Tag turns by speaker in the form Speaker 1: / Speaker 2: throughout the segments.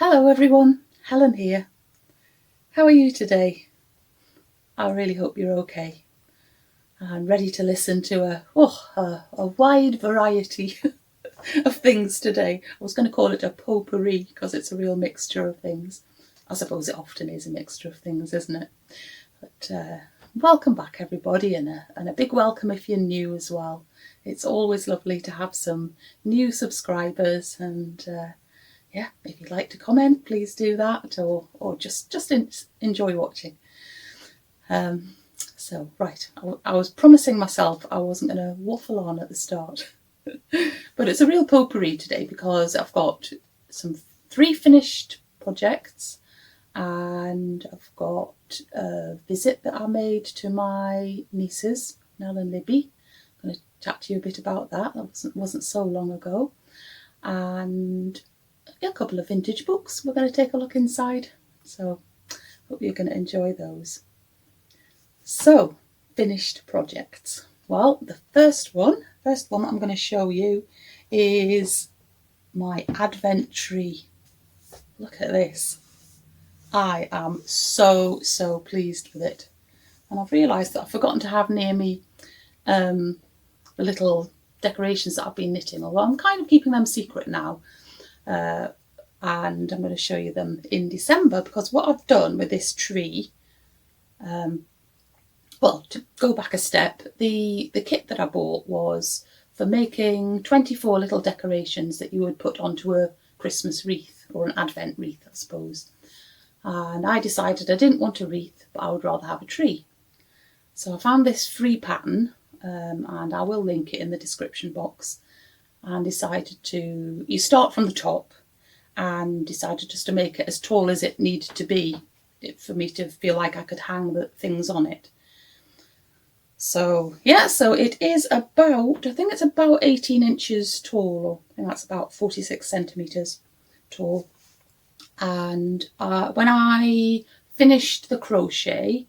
Speaker 1: Hello everyone, Helen here. How are you today? I really hope you're okay. I'm ready to listen to a wide variety of things today. I was going to call it a potpourri because it's a real mixture of things. I suppose it often is a mixture of things, isn't it? But welcome back everybody, and a big welcome if you're new as well. It's always lovely to have some new subscribers, and yeah, if you'd like to comment, please do that, or just enjoy watching. So, right, I was promising myself I wasn't going to waffle on at the start. But it's a real potpourri today because I've got three finished projects, and I've got a visit that I made to my nieces, Nell and Libby. I'm going to chat to you a bit about that. That wasn't so long ago. And a couple of vintage books we're going to take a look inside, so hope you're going to enjoy those. So, finished projects. Well, the first one that I'm going to show you is my Advent tree. Look at this. I am so pleased with it, and I've realised that I've forgotten to have near me the little decorations that I've been knitting, although I'm kind of keeping them secret now. And I'm going to show you them in December, because what I've done with this tree, well, to go back a step, the kit that I bought was for making 24 little decorations that you would put onto a Christmas wreath, or an Advent wreath, I suppose. And I decided I didn't want a wreath, but I would rather have a tree. So I found this free pattern, and I will link it in the description box, and decided you start from the top, and decided just to make it as tall as it needed to be for me to feel like I could hang the things on it. So yeah, so it is about, I think it's about 18 inches tall, or I think that's about 46 centimetres tall. And when I finished the crochet,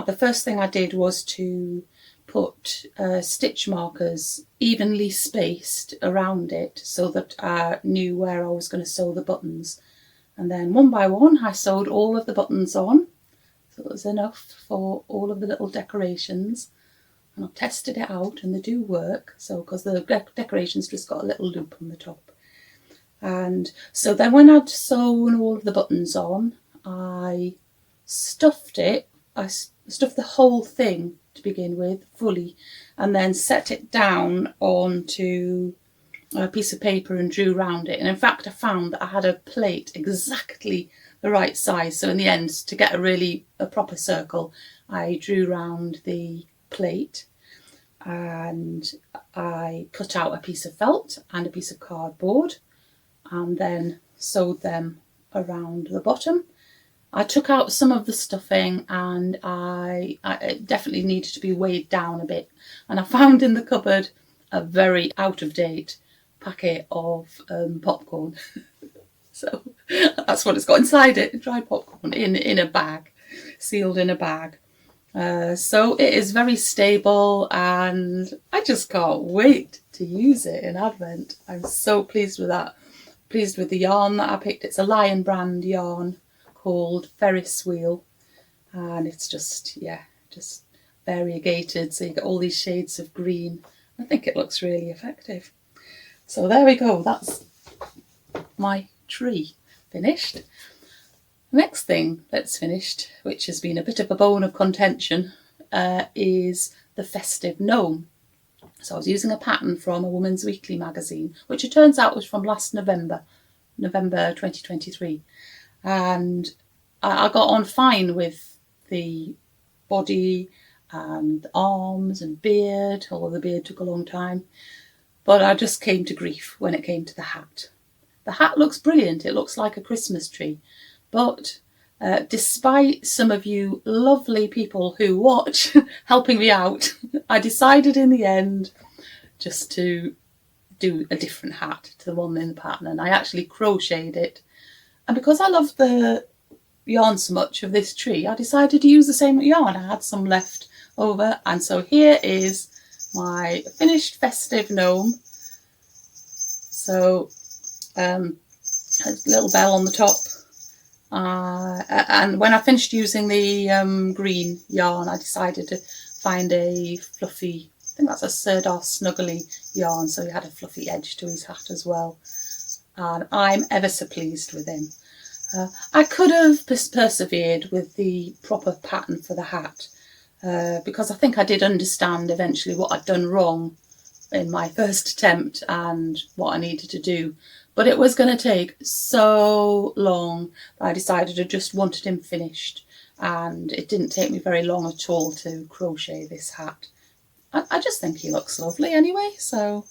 Speaker 1: the first thing I did was to put stitch markers evenly spaced around it so that I knew where I was going to sew the buttons. And then one by one I sewed all of the buttons on, so it was enough for all of the little decorations. And I tested it out, and they do work, so because the decorations just got a little loop on the top. And so then when I'd sewn all of the buttons on, I stuffed it. I stuffed the whole thing to begin with fully, and then set it down onto a piece of paper and drew round it. And in fact I found that I had a plate exactly the right size, so in the end, to get a proper circle, I drew round the plate, and I cut out a piece of felt and a piece of cardboard, and then sewed them around the bottom. I took out some of the stuffing, and it definitely needed to be weighed down a bit. And I found in the cupboard a very out-of-date packet of popcorn. So that's what it's got inside it, dried popcorn in a bag, sealed in a bag. So it is very stable, and I just can't wait to use it in Advent. I'm so pleased with that. Pleased with the yarn that I picked. It's a Lion brand yarn called Ferris Wheel, and it's just variegated, so you get all these shades of green. I think it looks really effective. So there we go, that's my tree finished. Next thing that's finished, which has been a bit of a bone of contention, is the Festive Gnome. So I was using a pattern from a Woman's Weekly magazine, which it turns out was from last November 2023. And I got on fine with the body and the arms and beard, although the beard took a long time. But I just came to grief when it came to the hat. The hat looks brilliant. It looks like a Christmas tree. But despite some of you lovely people who watch helping me out, I decided in the end just to do a different hat to the one in the pattern, and I actually crocheted it. And because I love the yarn so much of this tree, I decided to use the same yarn. I had some left over, and so here is my finished Festive Gnome. So a little bell on the top. And when I finished using the green yarn, I decided to find a fluffy, I think that's a Sirdar Snuggly yarn, so he had a fluffy edge to his hat as well. And I'm ever so pleased with him. I could have persevered with the proper pattern for the hat, because I think I did understand eventually what I'd done wrong in my first attempt and what I needed to do. But it was going to take so long that I decided I just wanted him finished, and it didn't take me very long at all to crochet this hat. I just think he looks lovely anyway, so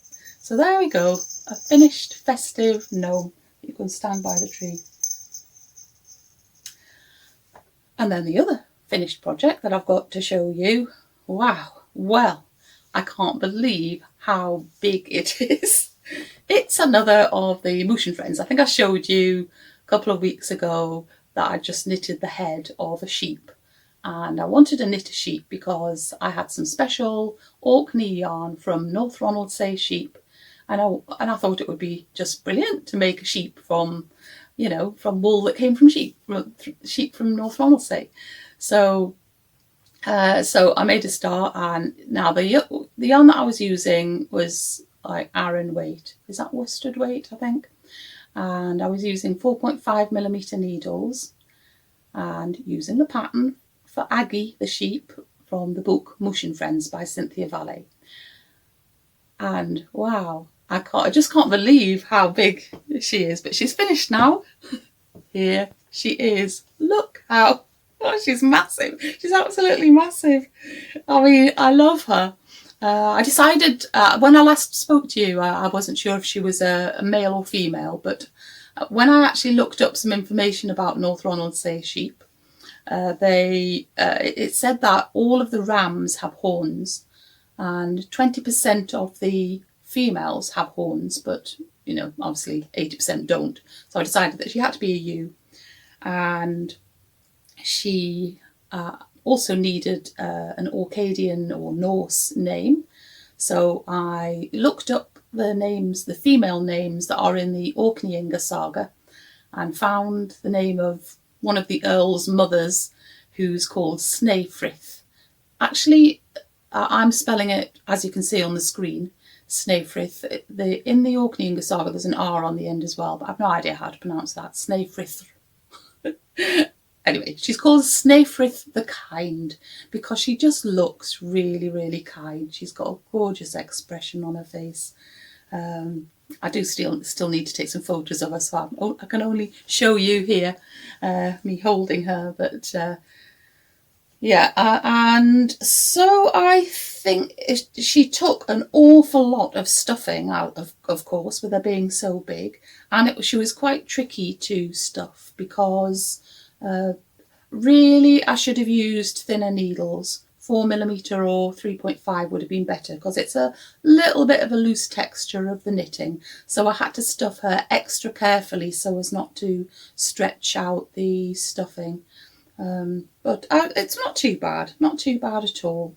Speaker 1: there we go, a finished festive gnome. You can stand by the tree. And then the other finished project that I've got to show you, wow, well, I can't believe how big it is. It's another of the Motion Friends. I think I showed you a couple of weeks ago that I just knitted the head of a sheep. And I wanted to knit a sheep because I had some special Orkney yarn from North Ronaldsay sheep. And I thought it would be just brilliant to make a sheep from, you know, from wool that came from sheep from North Ronaldsay. So I made a start, and now the yarn that I was using was like Aran weight. Is that worsted weight, I think? And I was using 4.5mm needles and using the pattern for Aggie the sheep from the book Motion Friends by Cynthia Valley. And wow, I just can't believe how big she is, but she's finished now. Here she is. Look how, oh, she's massive. She's absolutely massive. I mean, I love her. I decided when I last spoke to you, I wasn't sure if she was a male or female, but when I actually looked up some information about North Ronaldsay sheep, it said that all of the rams have horns and 20% of the females have horns, but you know, obviously 80% don't. So I decided that she had to be a ewe, and she also needed an Orcadian or Norse name. So I looked up the names, the female names that are in the Orkneyinga saga, and found the name of one of the Earl's mothers, who's called Snæfrith. Actually, I'm spelling it, as you can see on the screen, Snæfrith. In the Orkneyinga saga, there's an R on the end as well, but I've no idea how to pronounce that. Snæfrith. Anyway, she's called Snæfrith the Kind because she just looks really, really kind. She's got a gorgeous expression on her face. I do still need to take some photos of her, so I can only show you here me holding her, but yeah, and so I think she took an awful lot of stuffing out of course, with her being so big, and she was quite tricky to stuff because really I should have used thinner needles. 4mm or 3.5 would have been better because it's a little bit of a loose texture of the knitting, so I had to stuff her extra carefully so as not to stretch out the stuffing. But it's not too bad at all.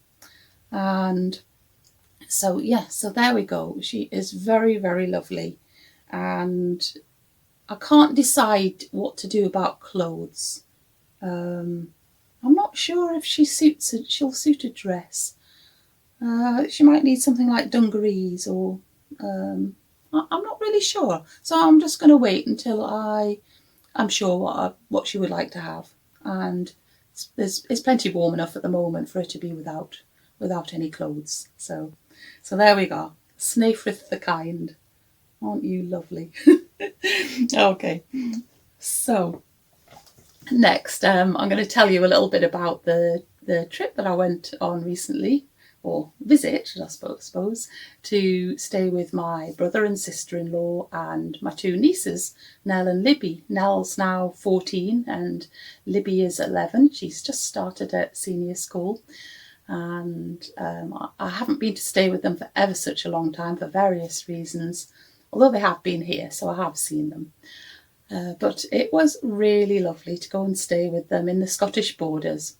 Speaker 1: And so yeah, so there we go. She is very, very lovely, and I can't decide what to do about clothes. I'm not sure if she'll suit a dress. She might need something like dungarees, or I'm not really sure. So I'm just going to wait until I'm sure what she would like to have. And it's plenty warm enough at the moment for her to be without any clothes. So there we go. Snæfrith the Kind. Aren't you lovely? Okay. So next, I'm going to tell you a little bit about the trip that I went on recently, or visit, I suppose, to stay with my brother and sister-in-law and my two nieces, Nell and Libby. Nell's now 14 and Libby is 11. She's just started at senior school, and I haven't been to stay with them for ever such a long time for various reasons, although they have been here, so I have seen them. But it was really lovely to go and stay with them in the Scottish borders.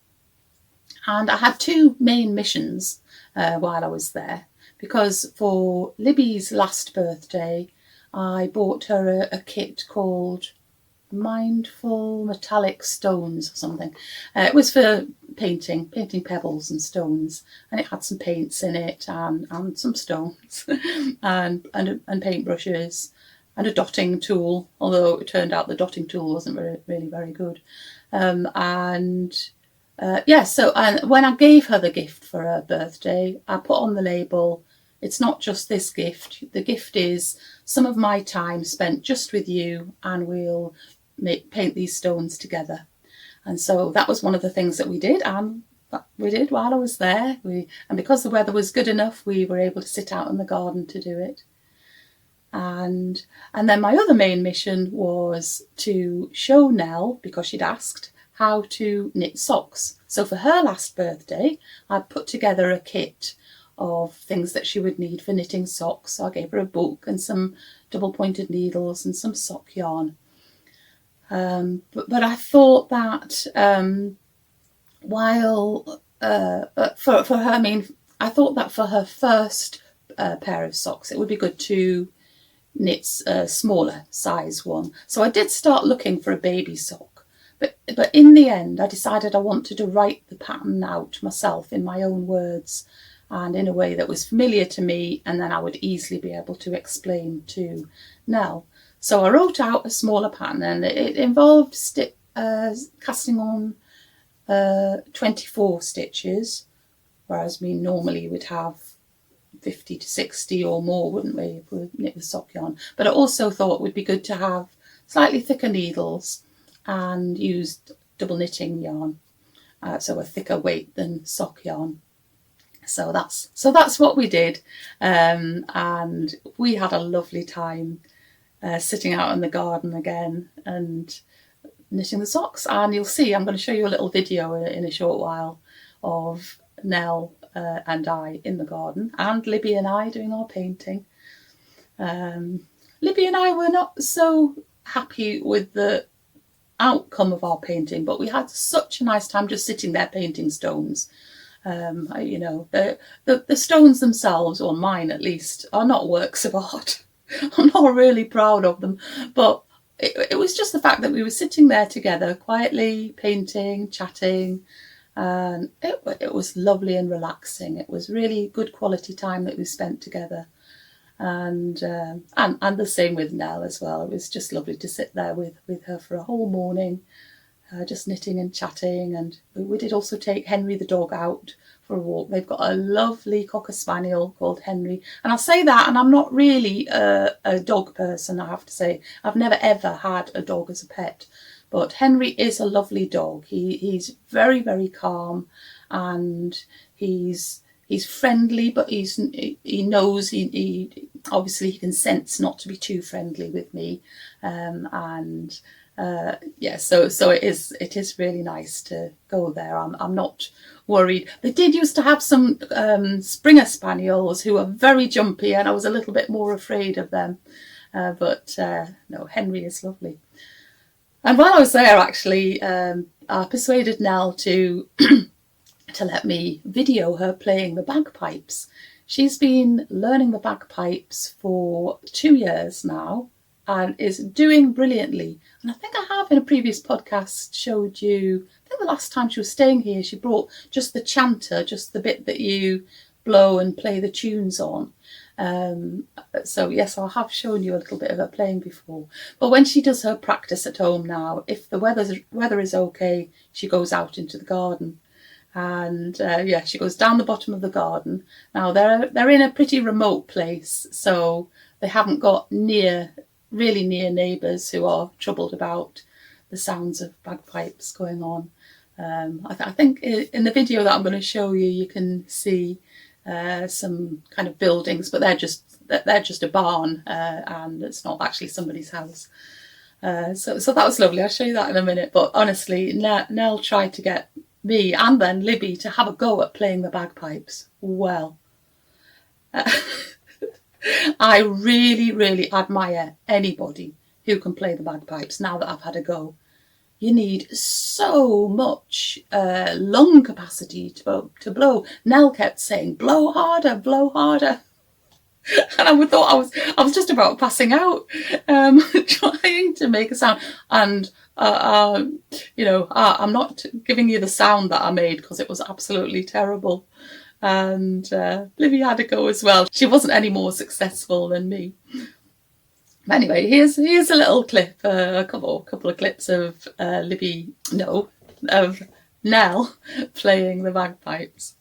Speaker 1: And I had two main missions while I was there, because for Libby's last birthday I bought her a kit called Mindful Metallic Stones or something. It was for painting pebbles and stones, and it had some paints in it and some stones and paintbrushes and a dotting tool, although it turned out the dotting tool wasn't really very good. So when I gave her the gift for her birthday, I put on the label, it's not just this gift. The gift is some of my time spent just with you, and we'll paint these stones together. And so that was one of the things that we did, and we did while I was there. And because the weather was good enough, we were able to sit out in the garden to do it. And then my other main mission was to show Nell, because she'd asked, how to knit socks. So for her last birthday, I put together a kit of things that she would need for knitting socks. So I gave her a book and some double-pointed needles and some sock yarn. But I thought that for her, I thought that for her first pair of socks, it would be good to knit a smaller size one. So I did start looking for a baby sock, but in the end, I decided I wanted to write the pattern out myself in my own words and in a way that was familiar to me, and then I would easily be able to explain to Nell. So I wrote out a smaller pattern, and it involved casting on 24 stitches, whereas we normally would have 50 to 60 or more, wouldn't we, if we knit with sock yarn. But I also thought it would be good to have slightly thicker needles and use double knitting yarn, so a thicker weight than sock yarn. So that's what we did, and we had a lovely time sitting out in the garden again and knitting the socks. And you'll see, I'm going to show you a little video in a short while of Nell and I in the garden, and Libby and I doing our painting. Libby and I were not so happy with the outcome of our painting, but we had such a nice time just sitting there painting stones. The stones themselves, or mine at least, are not works of art. I'm not really proud of them, but it was just the fact that we were sitting there together quietly painting, chatting, and it was lovely and relaxing. It was really good quality time that we spent together, and the same with Nell as well. It was just lovely to sit there with her for a whole morning, just knitting and chatting. And we did also take Henry the dog out for a walk. They've got a lovely Cocker Spaniel called Henry, and I'll say that, and I'm not really a dog person, I have to say. I've never ever had a dog as a pet, but Henry is a lovely dog. He's very, very calm, and he's friendly, but he knows he obviously he can sense not to be too friendly with me, so it is really nice to go there. I'm not worried. They did used to have some Springer Spaniels who are very jumpy, and I was a little bit more afraid of them. But no, Henry is lovely. And while I was there, actually, I persuaded Nell to let me video her playing the bagpipes. She's been learning the bagpipes for 2 years now, and is doing brilliantly. And I think I have in a previous podcast showed you, I think the last time she was staying here, she brought just the chanter, just the bit that you blow and play the tunes on. So yes, I have shown you a little bit of her playing before. But when she does her practice at home now, if the weather is okay, she goes out into the garden. And she goes down the bottom of the garden. Now they're in a pretty remote place, so they haven't got really near neighbours who are troubled about the sounds of bagpipes going on. I think in the video that I'm going to show you, you can see some kind of buildings, but they're just a barn, and it's not actually somebody's house. So that was lovely. I'll show you that in a minute. But honestly, Nell tried to get me and then Libby to have a go at playing the bagpipes. Well, I really, really admire anybody who can play the bagpipes now that I've had a go. You need so much lung capacity to blow. Nell kept saying, blow harder, blow harder. And I was just about passing out, trying to make a sound. And I'm not giving you the sound that I made because it was absolutely terrible. And Livy had a go as well. She wasn't any more successful than me. Anyway, here's a little clip, a couple of clips of of Nell playing the bagpipes.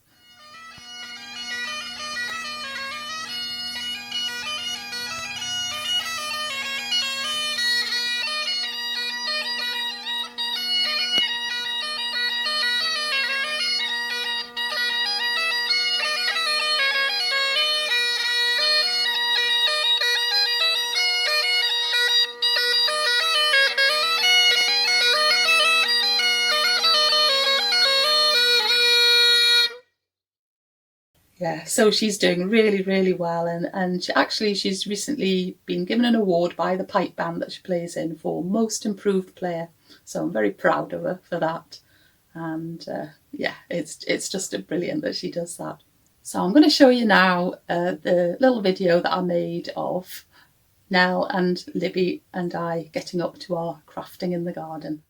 Speaker 1: Yeah, so she's doing really, really well, and she's recently been given an award by the pipe band that she plays in for Most Improved Player. So I'm very proud of her for that, and yeah, it's just brilliant that she does that. So I'm going to show you now the little video that I made of Nell and Libby and I getting up to our crafting in the garden.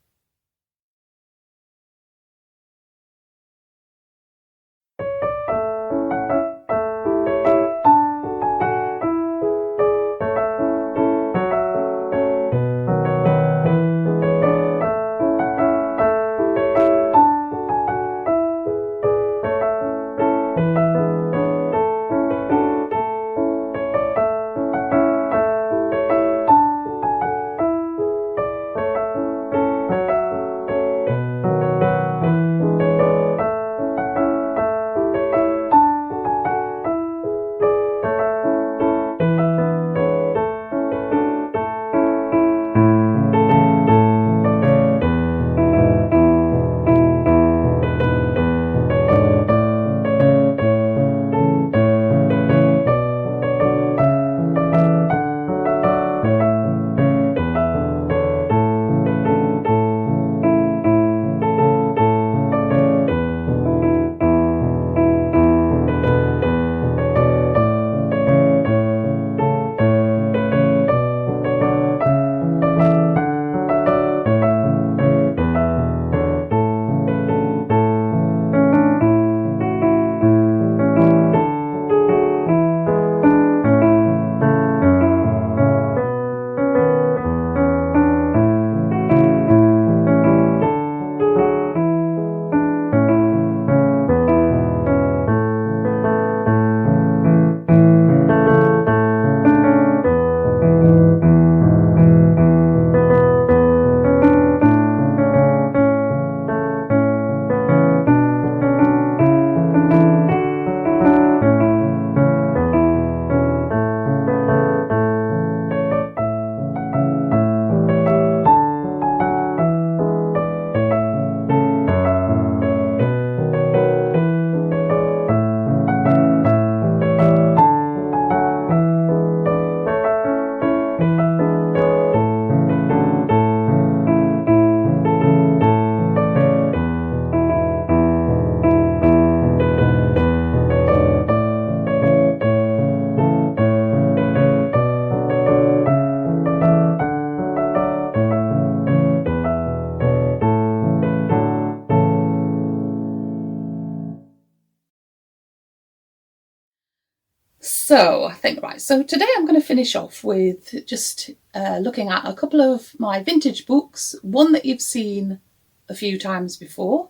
Speaker 1: So I think, right, so today I'm going to finish off with just looking at a couple of my vintage books, one that you've seen a few times before,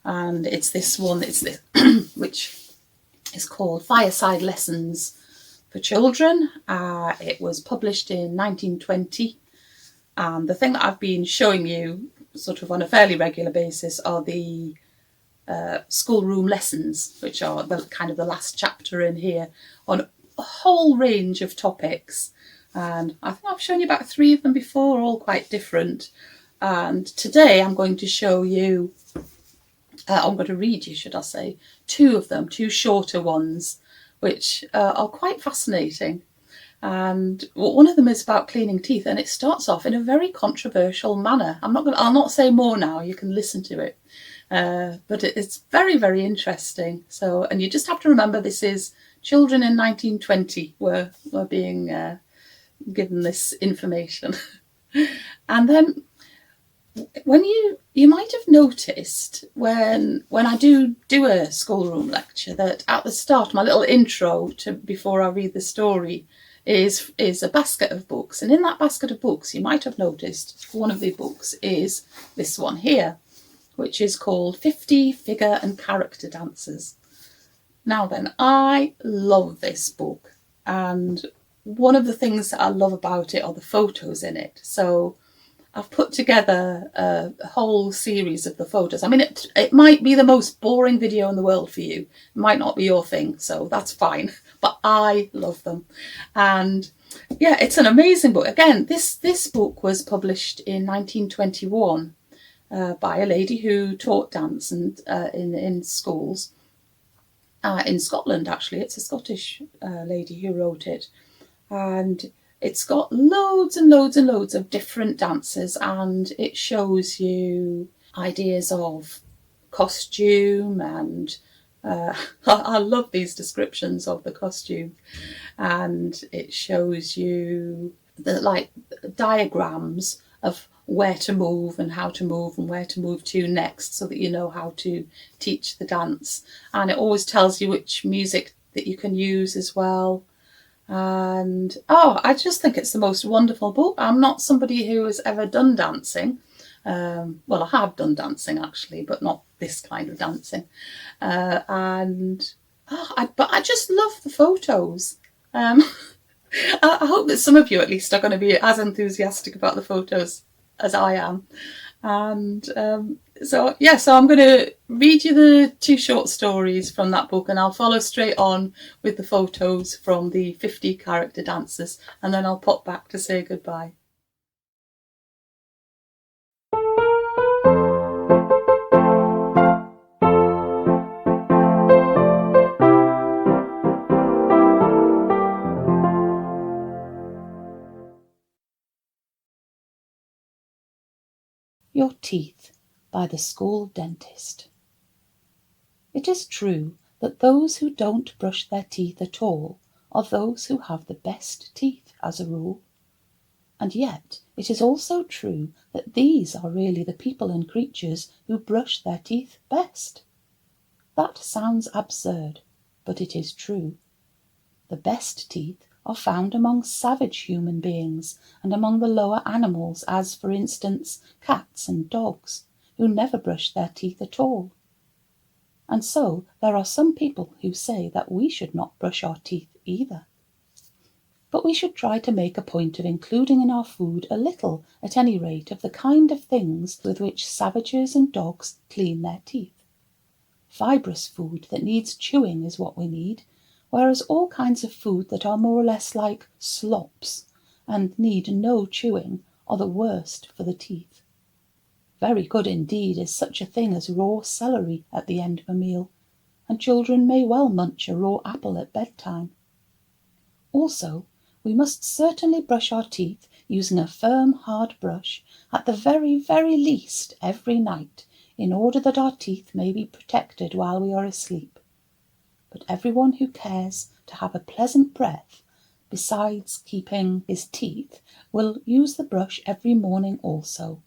Speaker 1: and it's this one, which is called Fireside Lessons for Children. It was published in 1920, and the thing that I've been showing you sort of on a fairly regular basis are the schoolroom lessons, which are the kind of the last chapter in here on a whole range of topics. And I think I've shown you about 3 of them before, all quite different. And today I'm going to show you, I'm going to read you, should I say, 2 of them, 2 shorter ones, which are quite fascinating. And one of them is about cleaning teeth, and it starts off in a very controversial manner. I'll not say more now, you can listen to it. But it's very, very interesting. So, and you just have to remember this is children in 1920 were being given this information. And then when you might have noticed when I do a schoolroom lecture that at the start, my little intro to before I read the story is a basket of books. And in that basket of books, you might have noticed one of the books is this one here, which is called 50 Figure and Character Dances. Now then, I love this book, and one of the things that I love about it are the photos in it. So I've put together a whole series of the photos. I mean, it might be the most boring video in the world for you. It might not be your thing, so that's fine. But I love them. And yeah, it's an amazing book. Again, this book was published in 1921 by a lady who taught dance and in schools. In Scotland, actually. It's a Scottish lady who wrote it. And it's got loads and loads and loads of different dances, and it shows you ideas of costume, and I love these descriptions of the costume. And it shows you the diagrams of where to move and how to move and where to move to next, so that you know how to teach the dance. And it always tells you which music that you can use as well. And I just think it's the most wonderful book. I'm not somebody who has ever done dancing. Well, I have done dancing actually, but not this kind of dancing. But I just love the photos. I hope that some of you at least are going to be as enthusiastic about the photos as I am. And so I'm going to read you the 2 short stories from that book, and I'll follow straight on with the photos from the 50 character dances, and then I'll pop back to say goodbye. Your Teeth by the School Dentist. It is true that those who don't brush their teeth at all are those who have the best teeth as a rule. And yet it is also true that these are really the people and creatures who brush their teeth best. That sounds absurd, but it is true. The best teeth are found among savage human beings and among the lower animals, as, for instance, cats and dogs, who never brush their teeth at all. And so there are some people who say that we should not brush our teeth either. But we should try to make a point of including in our food a little, at any rate, of the kind of things with which savages and dogs clean their teeth. Fibrous food that needs chewing is what we need, whereas all kinds of food that are more or less like slops and need no chewing are the worst for the teeth. Very good indeed is such a thing as raw celery at the end of a meal, and children may well munch a raw apple at bedtime. Also, we must certainly brush our teeth using a firm, hard brush at the very, very least every night, in order that our teeth may be protected while we are asleep. But everyone who cares to have a pleasant breath, besides keeping his teeth, will use the brush every morning also.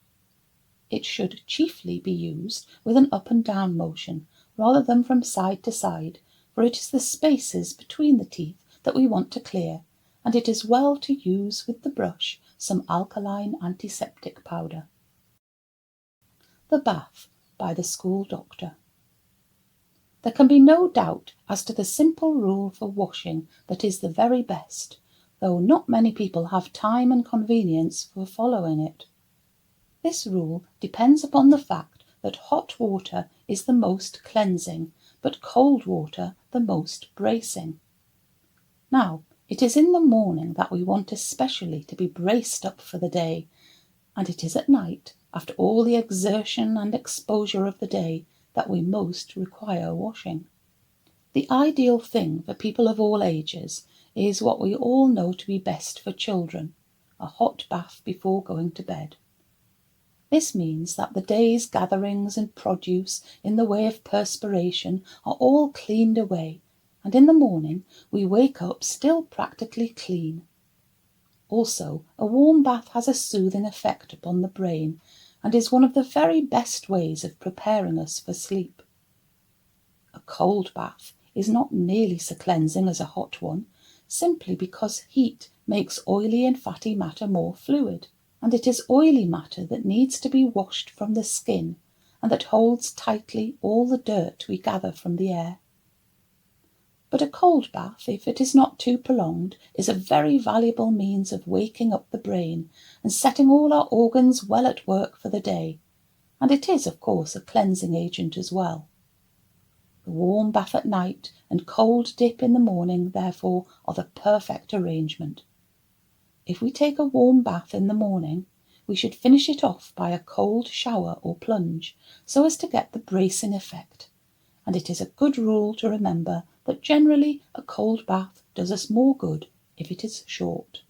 Speaker 1: It should chiefly be used with an up and down motion, rather than from side to side, for it is the spaces between the teeth that we want to clear, and it is well to use with the brush some alkaline antiseptic powder. The Bath by the School Doctor. There can be no doubt as to the simple rule for washing that is the very best, though not many people have time and convenience for following it. This rule depends upon the fact that hot water is the most cleansing, but cold water the most bracing. Now, it is in the morning that we want especially to be braced up for the day, and it is at night, after all the exertion and exposure of the day, that we most require washing. The ideal thing for people of all ages is what we all know to be best for children, a hot bath before going to bed. This means that the day's gatherings and produce in the way of perspiration are all cleaned away, and in the morning we wake up still practically clean. Also, a warm bath has a soothing effect upon the brain and is one of the very best ways of preparing us for sleep. A cold bath is not nearly so cleansing as a hot one, simply because heat makes oily and fatty matter more fluid, and it is oily matter that needs to be washed from the skin and that holds tightly all the dirt we gather from the air. But a cold bath, if it is not too prolonged, is a very valuable means of waking up the brain and setting all our organs well at work for the day, and it is, of course, a cleansing agent as well. The warm bath at night and cold dip in the morning, therefore, are the perfect arrangement. If we take a warm bath in the morning, we should finish it off by a cold shower or plunge, so as to get the bracing effect. And it is a good rule to remember that generally a cold bath does us more good if it is short.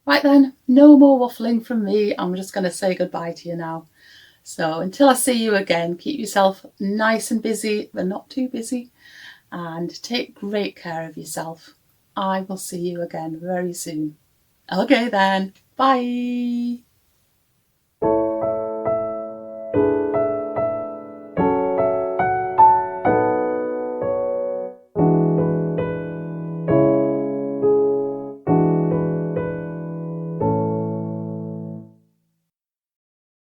Speaker 1: Right then, no more waffling from me. I'm just going to say goodbye to you now. So until I see you again, keep yourself nice and busy, but not too busy, and take great care of yourself. I will see you again very soon. Okay then, bye.